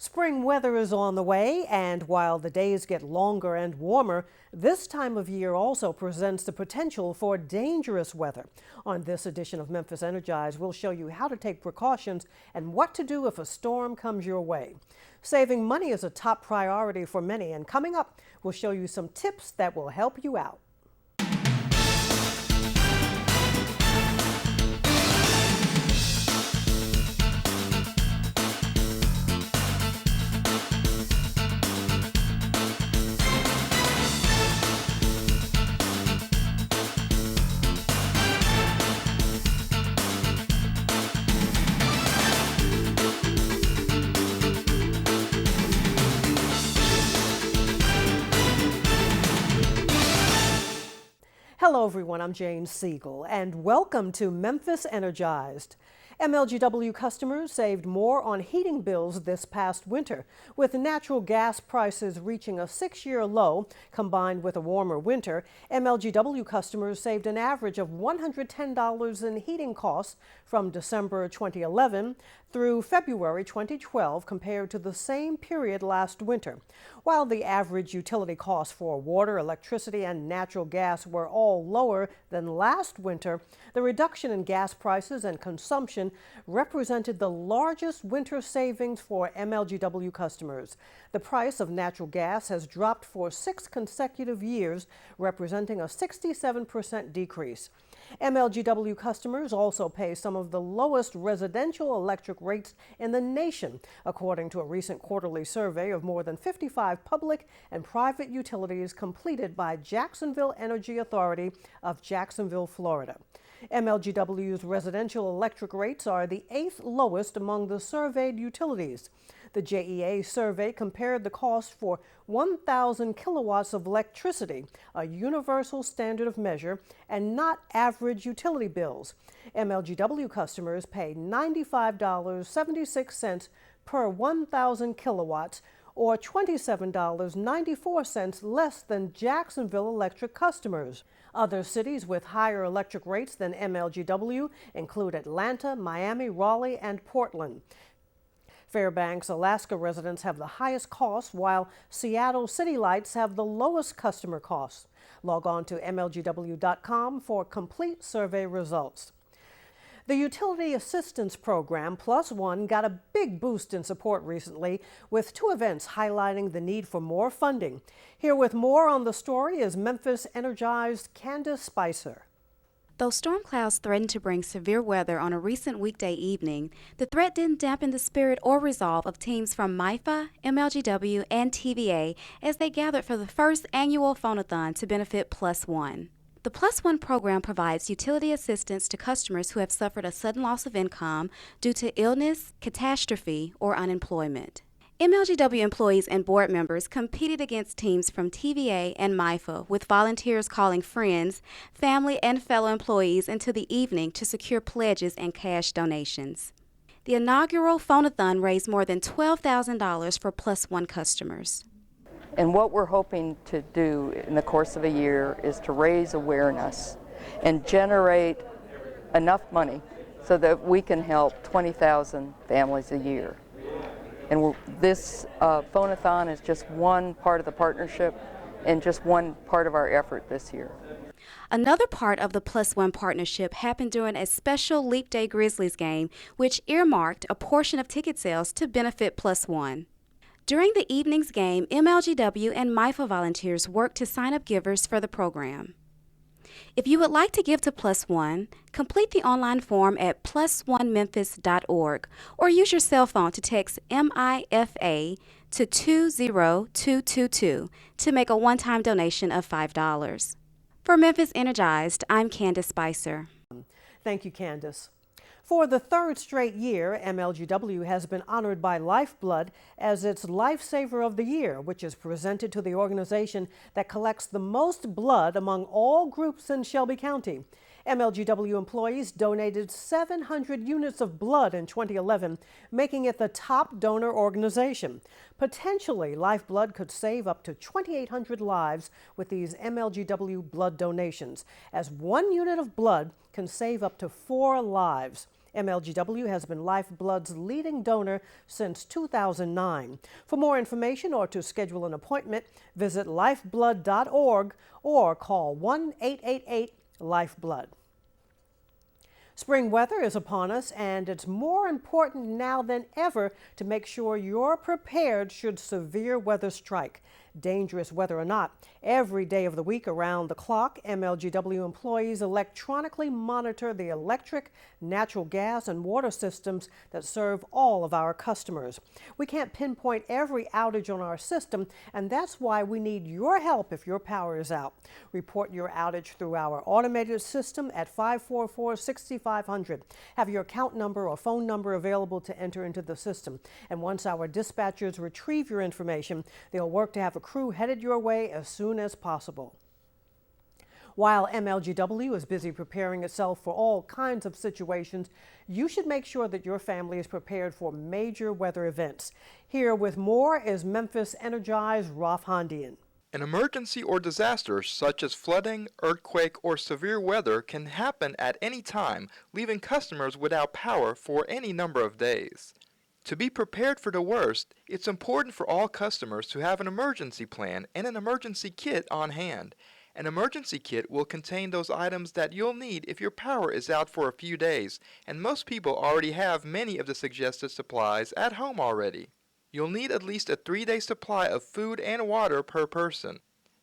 Spring weather is on the way, and while the days get longer and warmer, this time of year also presents the potential for dangerous weather. On this edition of Memphis Energized, we'll show you how to take precautions and what to do if a storm comes your way. Saving money is a top priority for many, and coming up, we'll show you some tips that will help you out. Hello everyone, I'm Jane Siegel, and welcome to Memphis Energized. MLGW customers saved more on heating bills this past winter, with natural gas prices reaching a 6-year low. Combined with a warmer winter, MLGW customers saved an average of $110 in heating costs from December 2011 through February 2012 compared to the same period last winter. While the average utility costs for water, electricity, and natural gas were all lower than last winter, the reduction in gas prices and consumption represented the largest winter savings for MLGW customers. The price of natural gas has dropped for 6 consecutive years, representing a 67% decrease. MLGW customers also pay some of the lowest residential electric rates in the nation, according to a recent quarterly survey of more than 55 public and private utilities completed by Jacksonville Energy Authority of Jacksonville, Florida. MLGW's residential electric rates are the 8th lowest among the surveyed utilities. The JEA survey compared the cost for 1,000 kilowatts of electricity, a universal standard of measure, and not average utility bills. MLGW customers pay $95.76 per 1,000 kilowatts, or $27.94 less than Jacksonville Electric customers. Other cities with higher electric rates than MLGW include Atlanta, Miami, Raleigh, and Portland. Fairbanks, Alaska residents have the highest costs, while Seattle City Lights have the lowest customer costs. Log on to MLGW.com for complete survey results. The Utility Assistance Program Plus One got a big boost in support recently, with 2 events highlighting the need for more funding. Here with more on the story is Memphis Energized Candace Spicer. Though storm clouds threatened to bring severe weather on a recent weekday evening, the threat didn't dampen the spirit or resolve of teams from MIFA, MLGW, and TVA as they gathered for the first annual phone-a-thon to benefit Plus One. The Plus One program provides utility assistance to customers who have suffered a sudden loss of income due to illness, catastrophe, or unemployment. MLGW employees and board members competed against teams from TVA and MIFA, with volunteers calling friends, family, and fellow employees into the evening to secure pledges and cash donations. The inaugural phone-a-thon raised more than $12,000 for Plus One customers. And what we're hoping to do in the course of a year is to raise awareness and generate enough money so that we can help 20,000 families a year. And this phone-a-thon is just one part of the partnership and just one part of our effort this year. Another part of the Plus One partnership happened during a special Leap Day Grizzlies game, which earmarked a portion of ticket sales to benefit Plus One. During the evening's game, MLGW and MIFA volunteers worked to sign up givers for the program. If you would like to give to Plus One, complete the online form at plusonememphis.org or use your cell phone to text MIFA to 20222 to make a one-time donation of $5. For Memphis Energized, I'm Candace Spicer. Thank you, Candace. For the 3rd straight year, MLGW has been honored by Lifeblood as its Lifesaver of the Year, which is presented to the organization that collects the most blood among all groups in Shelby County. MLGW employees donated 700 units of blood in 2011, making it the top donor organization. Potentially, Lifeblood could save up to 2,800 lives with these MLGW blood donations, as 1 unit of blood can save up to 4 lives. MLGW has been Lifeblood's leading donor since 2009. For more information or to schedule an appointment, visit lifeblood.org or call 1-888-LIFEBLOOD. Spring weather is upon us, and it's more important now than ever to make sure you're prepared should severe weather strike. Dangerous weather or not, every day of the week around the clock, MLGW employees electronically monitor the electric, natural gas, and water systems that serve all of our customers. We can't pinpoint every outage on our system, and that's why we need your help if your power is out. Report your outage through our automated system at 544-6500. Have your account number or phone number available to enter into the system. And once our dispatchers retrieve your information, they'll work to have a crew headed your way as soon as possible. While MLGW is busy preparing itself for all kinds of situations, you should make sure that your family is prepared for major weather events. Here with more is Memphis Energized Rolf Hondian. An emergency or disaster such as flooding, earthquake, or severe weather can happen at any time, leaving customers without power for any number of days. To be prepared for the worst, it's important for all customers to have an emergency plan and an emergency kit on hand. An emergency kit will contain those items that you'll need if your power is out for a few days, and most people already have many of the suggested supplies at home already. You'll need at least a 3-day supply of food and water per person.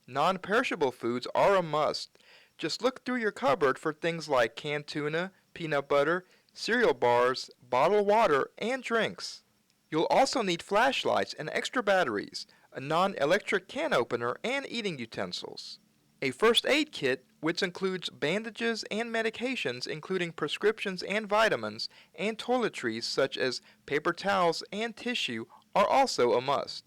Non-perishable foods are a must. Just look through your cupboard for things like canned tuna, peanut butter, cereal bars, bottled water, and drinks. You'll also need flashlights and extra batteries, a non-electric can opener, and eating utensils. A first aid kit, which includes bandages and medications including prescriptions and vitamins, and toiletries such as paper towels and tissue, are also a must.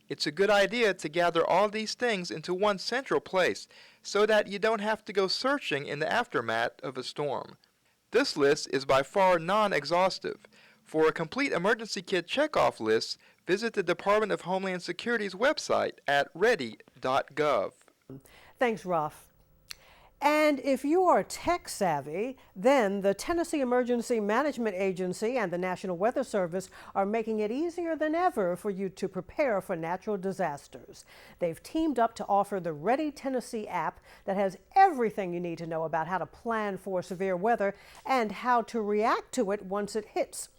It's a good idea to gather all these things into one central place so that you don't have to go searching in the aftermath of a storm. This list is by far non-exhaustive. For a complete emergency kit checkoff list, visit the Department of Homeland Security's website at ready.gov. Thanks, Rolf. And if you are tech savvy, then the Tennessee Emergency Management Agency and the National Weather Service are making it easier than ever for you to prepare for natural disasters. They've teamed up to offer the Ready Tennessee app that has everything you need to know about how to plan for severe weather and how to react to it once it hits.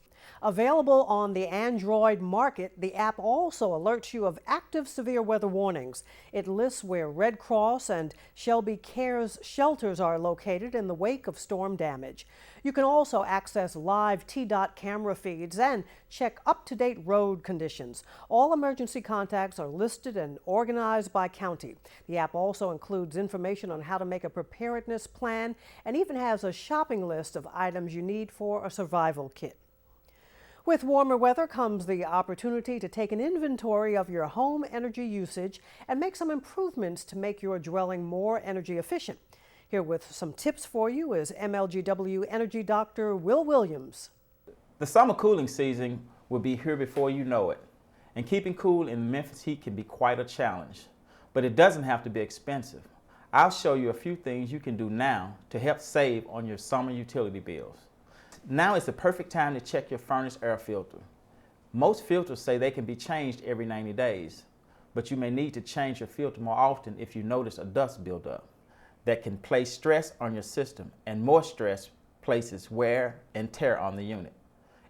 Available on the Android market, the app also alerts you of active severe weather warnings. It lists where Red Cross and Shelby Cares shelters are located in the wake of storm damage. You can also access live TDOT camera feeds and check up-to-date road conditions. All emergency contacts are listed and organized by county. The app also includes information on how to make a preparedness plan and even has a shopping list of items you need for a survival kit. With warmer weather comes the opportunity to take an inventory of your home energy usage and make some improvements to make your dwelling more energy efficient. Here with some tips for you is MLGW Energy Doctor Will Williams. The summer cooling season will be here before you know it, and keeping cool in Memphis heat can be quite a challenge, but it doesn't have to be expensive. I'll show you a few things you can do now to help save on your summer utility bills. Now is the perfect time to check your furnace air filter. Most filters say they can be changed every 90 days, but you may need to change your filter more often if you notice a dust buildup. That can place stress on your system, and more stress places wear and tear on the unit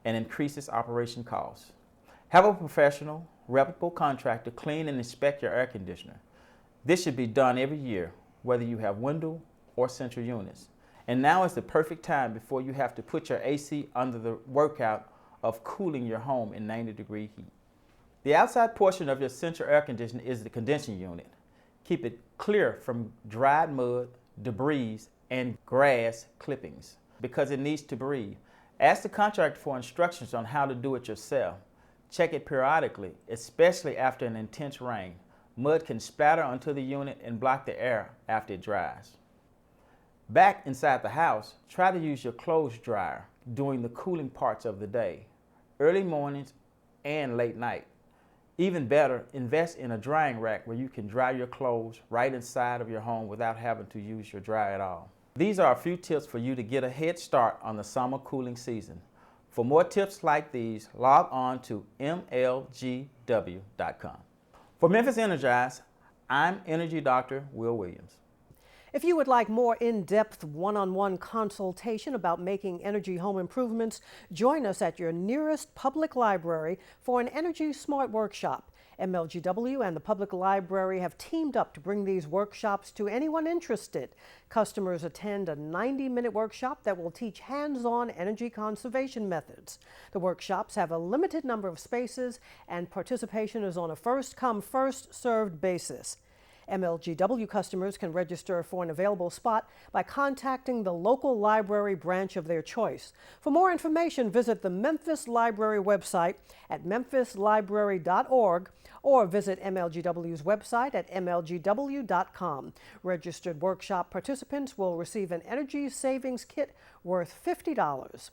and increases operation costs. Have a professional, reputable contractor clean and inspect your air conditioner. This should be done every year, whether you have window or central units. And now is the perfect time before you have to put your AC under the workout of cooling your home in 90-degree heat. The outside portion of your central air conditioner is the condensing unit. Keep it clear from dried mud, debris, and grass clippings because it needs to breathe. Ask the contractor for instructions on how to do it yourself. Check it periodically, especially after an intense rain. Mud can splatter onto the unit and block the air after it dries. Back inside the house, try to use your clothes dryer during the cooling parts of the day, early mornings and late night. Even better, invest in a drying rack where you can dry your clothes right inside of your home without having to use your dryer at all. These are a few tips for you to get a head start on the summer cooling season. For more tips like these, log on to MLGW.com. For Memphis Energized, I'm Energy Dr. Will Williams. If you would like more in-depth one-on-one consultation about making energy home improvements, join us at your nearest public library for an Energy Smart workshop. MLGW and the public library have teamed up to bring these workshops to anyone interested. Customers attend a 90-minute workshop that will teach hands-on energy conservation methods. The workshops have a limited number of spaces and participation is on a first-come, first-served basis. MLGW customers can register for an available spot by contacting the local library branch of their choice. For more information, visit the Memphis Library website at memphislibrary.org or visit MLGW's website at mlgw.com. Registered workshop participants will receive an energy savings kit worth $50.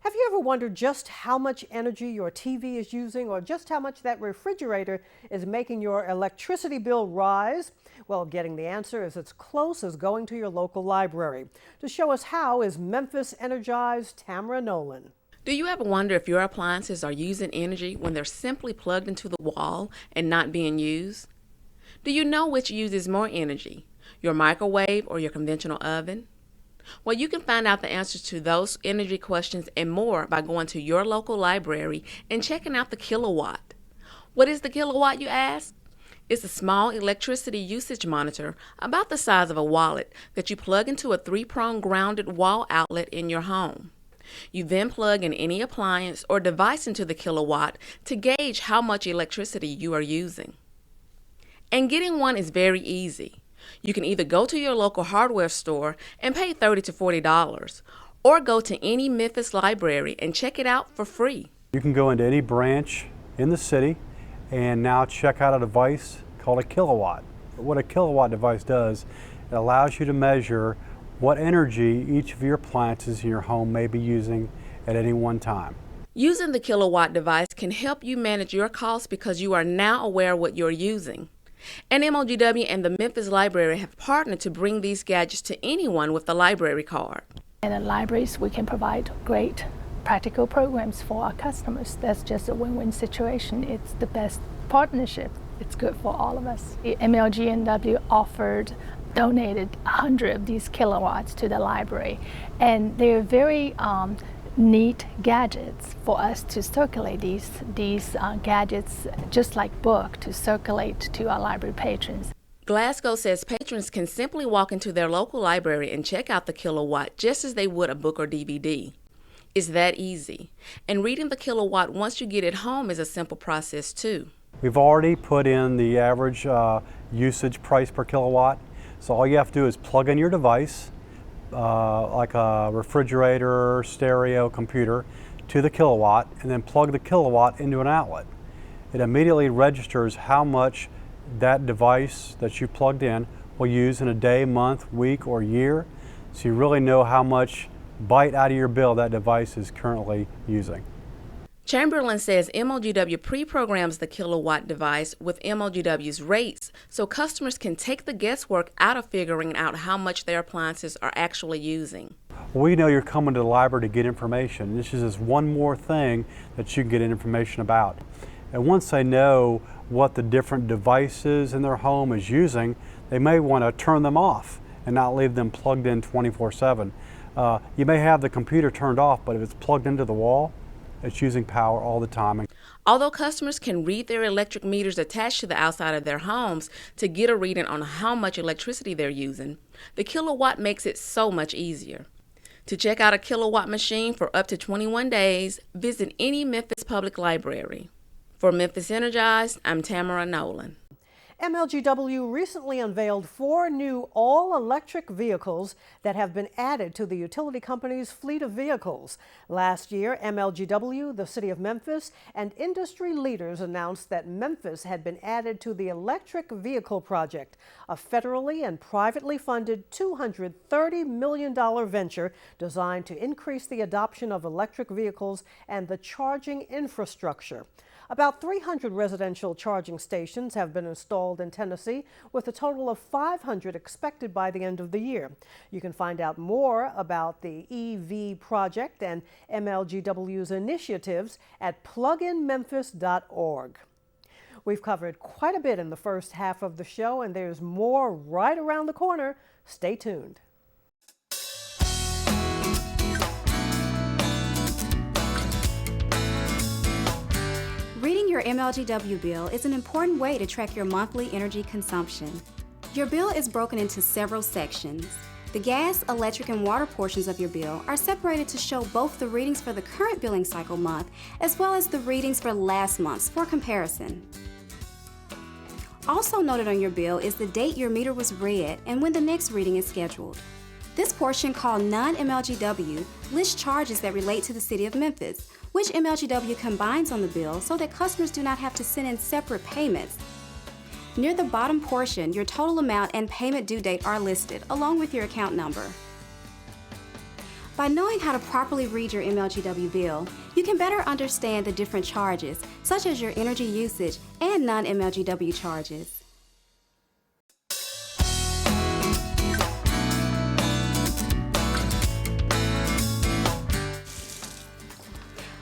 Have you ever wondered just how much energy your TV is using or just how much that refrigerator is making your electricity bill rise? Well, getting the answer is as close as going to your local library. To show us how is Memphis Energized Tamara Nolan. Do you ever wonder if your appliances are using energy when they're simply plugged into the wall and not being used? Do you know which uses more energy, your microwave or your conventional oven? Well, you can find out the answers to those energy questions and more by going to your local library and checking out the kilowatt. What is the kilowatt, you ask? It's a small electricity usage monitor about the size of a wallet that you plug into a 3-prong grounded wall outlet in your home. You then plug in any appliance or device into the kilowatt to gauge how much electricity you are using. And getting one is very easy. You can either go to your local hardware store and pay $30 to $40, or go to any Memphis library and check it out for free. You can go into any branch in the city and now check out a device called a kilowatt. What a kilowatt device does, it allows you to measure what energy each of your appliances in your home may be using at any one time. Using the kilowatt device can help you manage your costs because you are now aware of what you're using. And MLGW and the Memphis Library have partnered to bring these gadgets to anyone with a library card. In the libraries, we can provide great practical programs for our customers. That's just a win-win situation. It's the best partnership. It's good for all of us. The MLGW donated 100 of these kilowatts to the library, and they're very neat gadgets for us to circulate these gadgets, just like book, to circulate to our library patrons. Glasgow says patrons can simply walk into their local library and check out the kilowatt just as they would a book or DVD. It's that easy. And reading the kilowatt once you get it home is a simple process too. We've already put in the average usage price per kilowatt. So all you have to do is plug in your device, like a refrigerator, stereo, computer, to the kilowatt, and then plug the kilowatt into an outlet. It immediately registers how much that device that you plugged in will use in a day, month, week, or year. So you really know how much bite out of your bill that device is currently using. Chamberlain says MLGW pre-programs the kilowatt device with MLGW's rates so customers can take the guesswork out of figuring out how much their appliances are actually using. We know you're coming to the library to get information. This is just one more thing that you can get information about. And once they know what the different devices in their home is using, they may want to turn them off and not leave them plugged in 24/7. You may have the computer turned off, but if it's plugged into the wall, it's using power all the time. Although customers can read their electric meters attached to the outside of their homes to get a reading on how much electricity they're using, the kilowatt makes it so much easier. To check out a kilowatt machine for up to 21 days, visit any Memphis Public Library. For Memphis Energized, I'm Tamara Nolan. MLGW recently unveiled 4 new all-electric vehicles that have been added to the utility company's fleet of vehicles. Last year, MLGW, the City of Memphis, and industry leaders announced that Memphis had been added to the Electric Vehicle Project, a federally and privately funded $230 million venture designed to increase the adoption of electric vehicles and the charging infrastructure. About 300 residential charging stations have been installed in Tennessee, with a total of 500 expected by the end of the year. You can find out more about the EV project and MLGW's initiatives at pluginmemphis.org. We've covered quite a bit in the first half of the show, and there's more right around the corner. Stay tuned. Reading your MLGW bill is an important way to track your monthly energy consumption. Your bill is broken into several sections. The gas, electric, and water portions of your bill are separated to show both the readings for the current billing cycle month as well as the readings for last month's for comparison. Also noted on your bill is the date your meter was read and when the next reading is scheduled. This portion, called non-MLGW, lists charges that relate to the City of Memphis, which MLGW combines on the bill so that customers do not have to send in separate payments. Near the bottom portion, your total amount and payment due date are listed, along with your account number. By knowing how to properly read your MLGW bill, you can better understand the different charges, such as your energy usage and non-MLGW charges.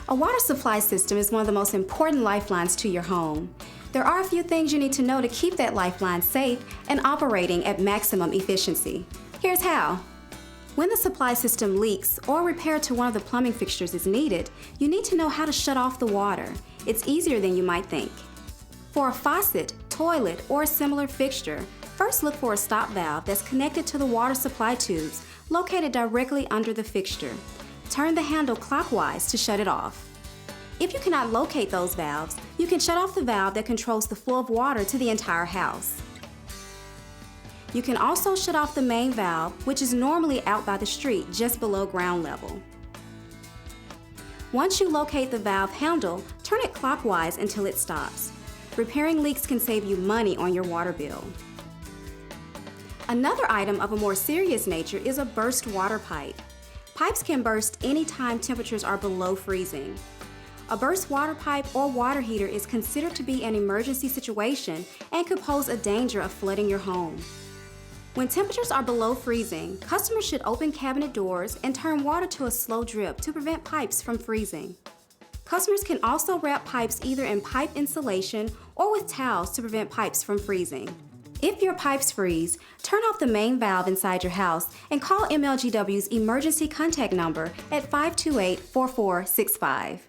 A water supply system is one of the most important lifelines to your home. There are a few things you need to know to keep that lifeline safe and operating at maximum efficiency. Here's how. When the supply system leaks or repair to one of the plumbing fixtures is needed, you need to know how to shut off the water. It's easier than you might think. For a faucet, toilet, or similar fixture, first look for a stop valve that's connected to the water supply tubes located directly under the fixture. Turn the handle clockwise to shut it off. If you cannot locate those valves, you can shut off the valve that controls the flow of water to the entire house. You can also shut off the main valve, which is normally out by the street just below ground level. Once you locate the valve handle, turn it clockwise until it stops. Repairing leaks can save you money on your water bill. Another item of a more serious nature is a burst water pipe. Pipes can burst anytime temperatures are below freezing. A burst water pipe or water heater is considered to be an emergency situation and could pose a danger of flooding your home. When temperatures are below freezing, customers should open cabinet doors and turn water to a slow drip to prevent pipes from freezing. Customers can also wrap pipes either in pipe insulation or with towels to prevent pipes from freezing. If your pipes freeze, turn off the main valve inside your house and call MLGW's emergency contact number at 528-4465.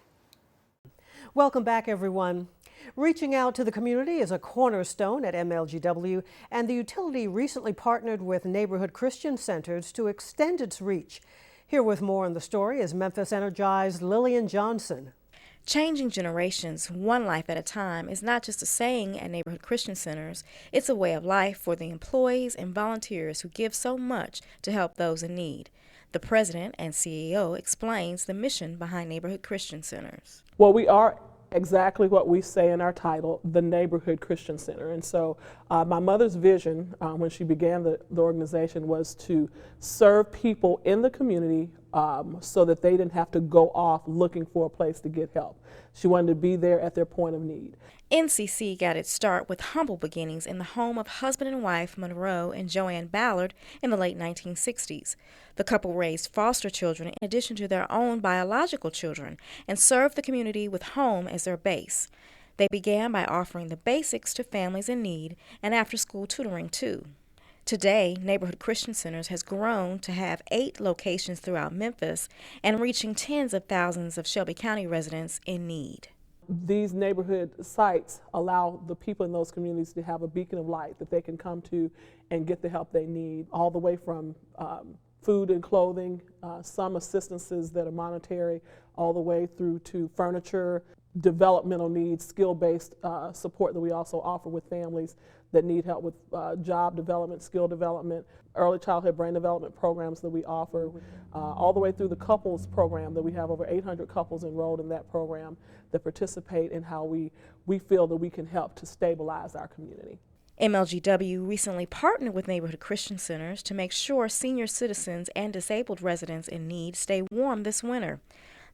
Welcome back, everyone. Reaching out to the community is a cornerstone at MLGW, and the utility recently partnered with neighborhood Christian centers to extend its reach. Here with more on the story is Memphis Energized Lillian Johnson. Changing generations, one life at a time, is not just a saying at neighborhood Christian centers. It's a way of life for the employees and volunteers who give so much to help those in need. The president and CEO explains the mission behind neighborhood Christian centers. Well, we are exactly what we say in our title, the Neighborhood Christian Center. And so my mother's vision when she began the organization was to serve people in the community so that they didn't have to go off looking for a place to get help. She wanted to be there at their point of need. NCC got its start with humble beginnings in the home of husband and wife Monroe and Joanne Ballard in the late 1960s. The couple raised foster children in addition to their own biological children and served the community with home as their base. They began by offering the basics to families in need and after-school tutoring too. Today, Neighborhood Christian Centers has grown to have 8 locations throughout Memphis and reaching tens of thousands of Shelby County residents in need. These neighborhood sites allow the people in those communities to have a beacon of light that they can come to and get the help they need, all the way from food and clothing, some assistances that are monetary, all the way through to furniture, developmental needs, skill-based support that we also offer with families that need help with job development, skill development, early childhood brain development programs that we offer, all the way through the couples program that we have over 800 couples enrolled in that program that participate in how we feel that we can help to stabilize our community. MLGW recently partnered with neighborhood Christian centers to make sure senior citizens and disabled residents in need stay warm this winter.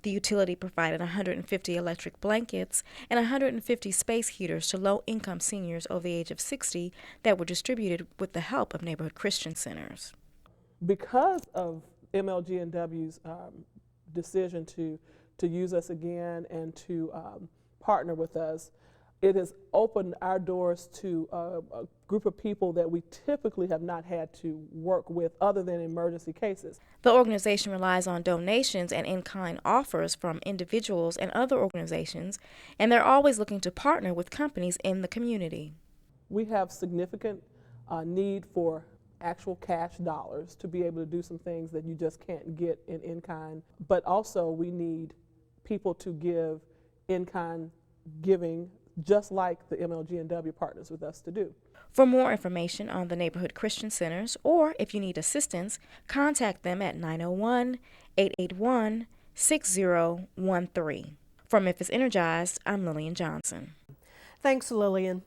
The utility provided 150 electric blankets and 150 space heaters to low-income seniors over the age of 60 that were distributed with the help of neighborhood Christian centers. Because of MLGW's decision to use us again and to partner with us, it has opened our doors to a group of people that we typically have not had to work with other than emergency cases. The organization relies on donations and in-kind offers from individuals and other organizations, and they're always looking to partner with companies in the community. We have significant need for actual cash dollars to be able to do some things that you just can't get in kind, but also we need people to give in-kind giving just like the MLGW partners with us to do. For more information on the neighborhood Christian centers, or if you need assistance, contact them at 901-881-6013. For Memphis Energized, I'm Lillian Johnson. Thanks, Lillian.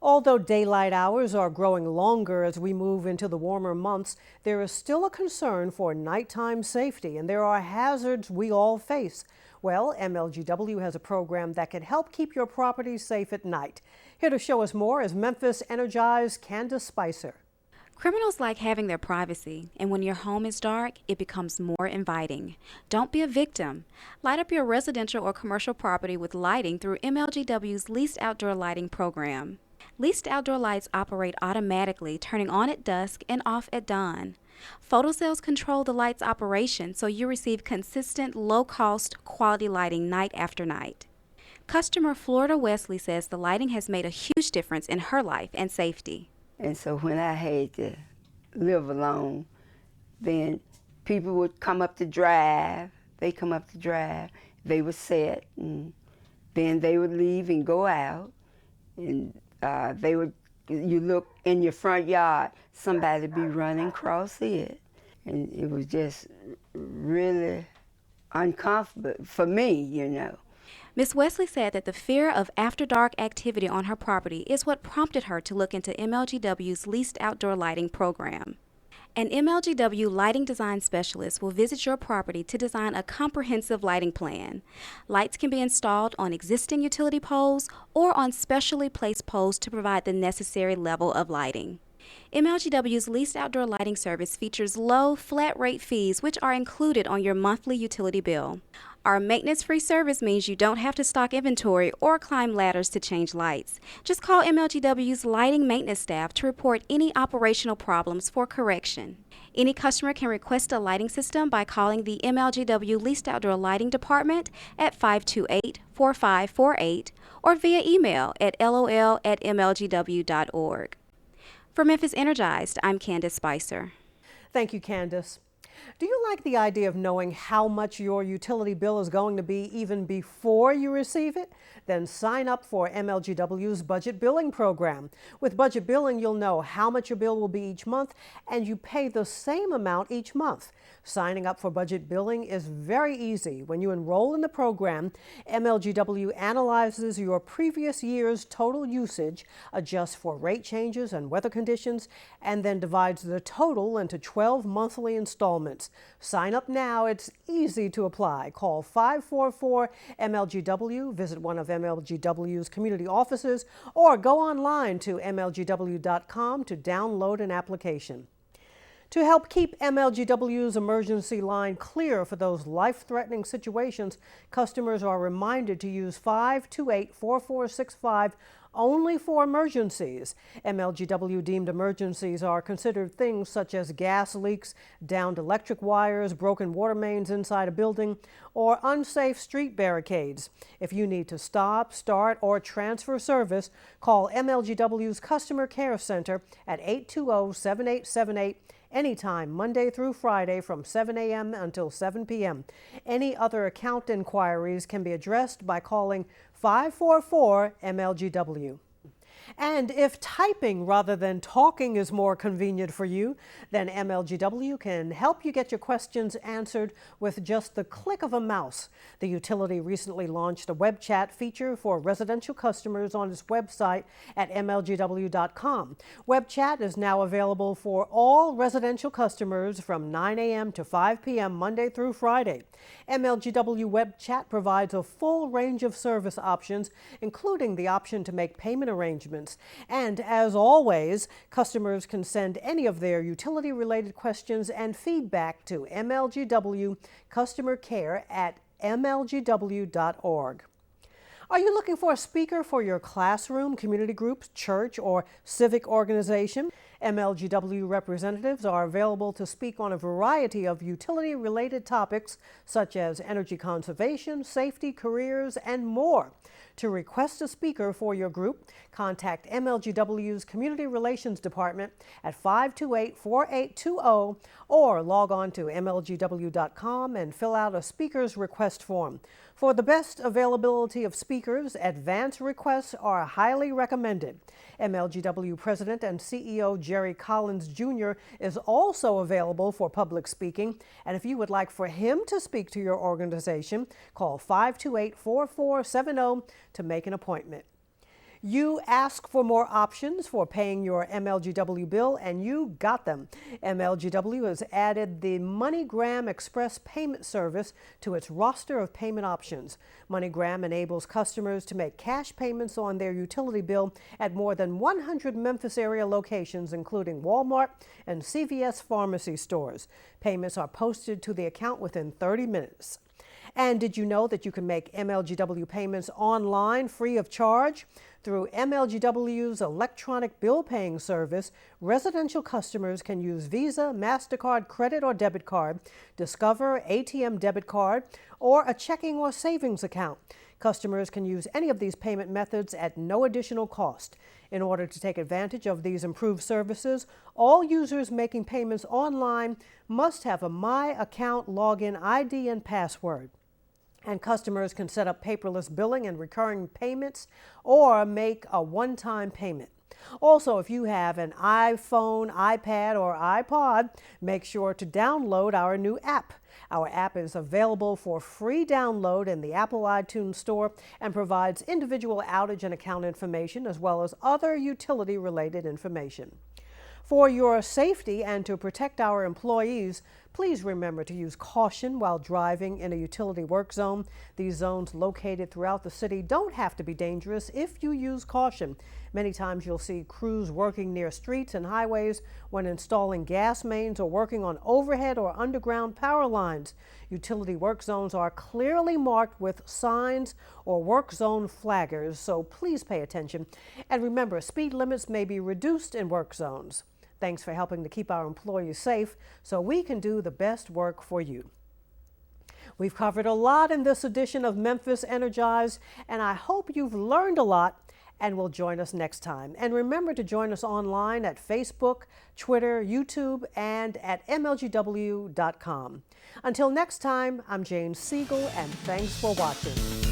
Although daylight hours are growing longer as we move into the warmer months, there is still a concern for nighttime safety, and there are hazards we all face. Well, MLGW has a program that can help keep your property safe at night. Here to show us more is Memphis Energized Candace Spicer. Criminals like having their privacy, and when your home is dark, it becomes more inviting. Don't be a victim. Light up your residential or commercial property with lighting through MLGW's Leased Outdoor Lighting program. Leased outdoor lights operate automatically, turning on at dusk and off at dawn. Photocells control the light's operation, so you receive consistent, low-cost, quality lighting night after night. Customer Florida Wesley says the lighting has made a huge difference in her life and safety. And so when I had to live alone, then people would come up to drive. They come up to drive. They would sit, and then they would leave and go out. And you look in your front yard, somebody be running across it. And it was just really uncomfortable for me, you know. Ms. Wesley said that the fear of after-dark activity on her property is what prompted her to look into MLGW's Leased Outdoor Lighting program. An MLGW lighting design specialist will visit your property to design a comprehensive lighting plan. Lights can be installed on existing utility poles or on specially placed poles to provide the necessary level of lighting. MLGW's Leased Outdoor Lighting service features low, flat-rate fees which are included on your monthly utility bill. Our maintenance-free service means you don't have to stock inventory or climb ladders to change lights. Just call MLGW's lighting maintenance staff to report any operational problems for correction. Any customer can request a lighting system by calling the MLGW Leased Outdoor Lighting Department at 528-4548 or via email at lol@mlgw.org. For Memphis Energized, I'm Candace Spicer. Thank you, Candace. Do you like the idea of knowing how much your utility bill is going to be even before you receive it? Then sign up for MLGW's budget billing program. With budget billing, you'll know how much your bill will be each month, and you pay the same amount each month. Signing up for budget billing is very easy. When you enroll in the program, MLGW analyzes your previous year's total usage, adjusts for rate changes and weather conditions, and then divides the total into 12 monthly installments. Sign up now. It's easy to apply. Call 544-MLGW, visit one of MLGW's community offices, or go online to mlgw.com to download an application. To help keep MLGW's emergency line clear for those life-threatening situations, customers are reminded to use 528-4465 only for emergencies. MLGW deemed emergencies are considered things such as gas leaks, downed electric wires, broken water mains inside a building, or unsafe street barricades. If you need to stop, start, or transfer service, call MLGW's Customer Care Center at 820-7878 anytime, Monday through Friday from 7 a.m. until 7 p.m. Any other account inquiries can be addressed by calling 544-MLGW. And if typing rather than talking is more convenient for you, then MLGW can help you get your questions answered with just the click of a mouse. The utility recently launched a web chat feature for residential customers on its website at MLGW.com. Web chat is now available for all residential customers from 9 a.m. to 5 p.m. Monday through Friday. MLGW web chat provides a full range of service options, including the option to make payment arrangements. And as always, customers can send any of their utility-related questions and feedback to MLGW Customer Care at mlgw.org. Are you looking for a speaker for your classroom, community group, church, or civic organization? MLGW representatives are available to speak on a variety of utility-related topics such as energy conservation, safety, careers, and more. To request a speaker for your group, contact MLGW's Community Relations Department at 528-4820 or log on to mlgw.com and fill out a speaker's request form. For the best availability of speakers, advance requests are highly recommended. MLGW President and CEO Jerry Collins Jr. is also available for public speaking, and if you would like for him to speak to your organization, call 528-4470 to make an appointment. You ask for more options for paying your MLGW bill, and you got them. MLGW has added the MoneyGram Express payment service to its roster of payment options. MoneyGram enables customers to make cash payments on their utility bill at more than 100 Memphis area locations, including Walmart and CVS pharmacy stores. Payments are posted to the account within 30 minutes. And did you know that you can make MLGW payments online free of charge? Through MLGW's electronic bill paying service, residential customers can use Visa, MasterCard, credit or debit card, Discover, ATM debit card, or a checking or savings account. Customers can use any of these payment methods at no additional cost. In order to take advantage of these improved services, all users making payments online must have a My Account login ID and password. And customers can set up paperless billing and recurring payments or make a one-time payment. Also, if you have an iPhone, iPad, or iPod, make sure to download our new app. Our app is available for free download in the Apple iTunes Store and provides individual outage and account information as well as other utility-related information. For your safety and to protect our employees, please remember to use caution while driving in a utility work zone. These zones located throughout the city don't have to be dangerous if you use caution. Many times you'll see crews working near streets and highways when installing gas mains or working on overhead or underground power lines. Utility work zones are clearly marked with signs or work zone flaggers, so please pay attention. And remember, speed limits may be reduced in work zones. Thanks for helping to keep our employees safe so we can do the best work for you. We've covered a lot in this edition of Memphis Energized, and I hope you've learned a lot and will join us next time. And remember to join us online at Facebook, Twitter, YouTube, and at MLGW.com. Until next time, I'm Jane Siegel, and thanks for watching.